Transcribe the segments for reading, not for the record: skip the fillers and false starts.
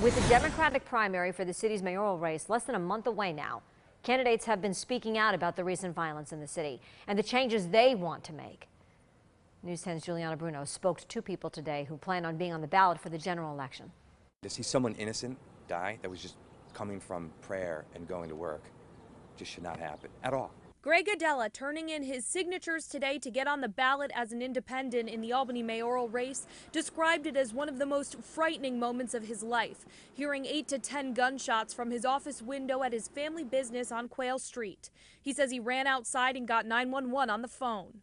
With the Democratic primary for the city's mayoral race less than a month away now, candidates have been speaking out about the recent violence in the city and the changes they want to make. News 10's Juliana Bruno spoke to two people today who plan on being on the ballot for the general election. To see someone innocent die that was just coming from prayer and going to work just should not happen at all. Greg Adela turning in his signatures today to get on the ballot as an independent in the Albany mayoral race described it as one of the most frightening moments of his life, hearing 8 to 10 gunshots from his office window at his family business on Quayle Street. He says he ran outside and got 911 on the phone.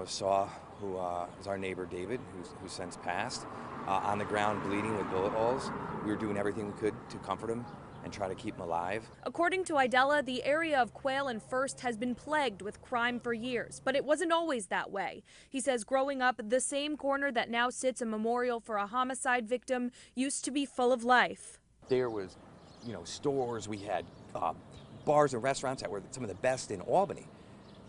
Saw who was our neighbor David, who's since passed, on the ground bleeding with bullet holes. We were doing everything we could to comfort him and try to keep him alive. According to Idella, the area of Quayle and First has been plagued with crime for years, but it wasn't always that way. He says growing up, the same corner that now sits a memorial for a homicide victim used to be full of life. There was, stores, we had bars and restaurants that were some of the best in Albany.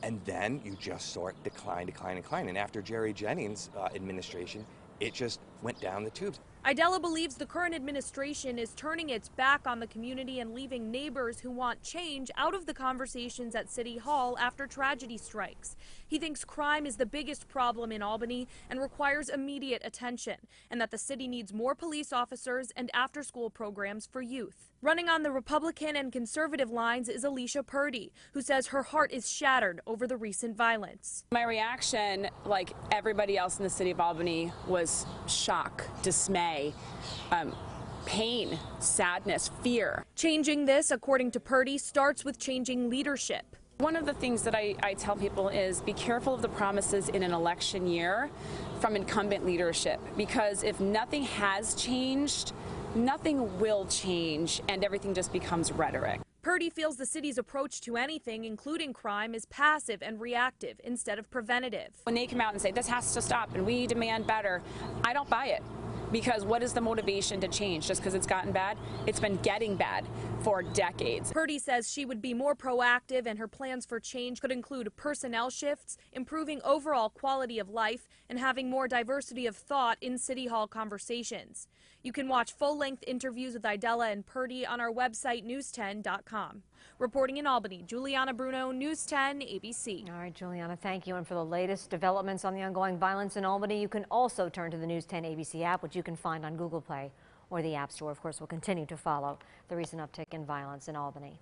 And then you just saw it decline. And after Jerry Jennings' administration, it just went down the tubes. Idella believes the current administration is turning its back on the community and leaving neighbors who want change out of the conversations at City Hall after tragedy strikes. He thinks crime is the biggest problem in Albany and requires immediate attention, and that the city needs more police officers and after-school programs for youth. Running on the Republican and conservative lines is Alicia Purdy, who says her heart is shattered over the recent violence. My reaction, like everybody else in the city of Albany, was shock, dismay, pain, sadness, fear. Changing this, according to Purdy, starts with changing leadership. One of the things that I tell people is be careful of the promises in an election year from incumbent leadership, because if nothing has changed, nothing will change and everything just becomes rhetoric. Purdy feels the city's approach to anything, including crime, is passive and reactive instead of preventative. When they come out and say this has to stop and we demand better, I don't buy it. Because what is the motivation to change just because it's gotten bad? It's been getting bad for decades. Purdy says she would be more proactive, and her plans for change could include personnel shifts, improving overall quality of life, and having more diversity of thought in City Hall conversations. You can watch full-length interviews with Idella and Purdy on our website, news10.com. Reporting in Albany, Juliana Bruno, News 10 ABC. All right, Juliana, thank you. And for the latest developments on the ongoing violence in Albany, you can also turn to the News 10 ABC app, which you can find on Google Play or the App Store. Of course, we'll continue to follow the recent uptick in violence in Albany.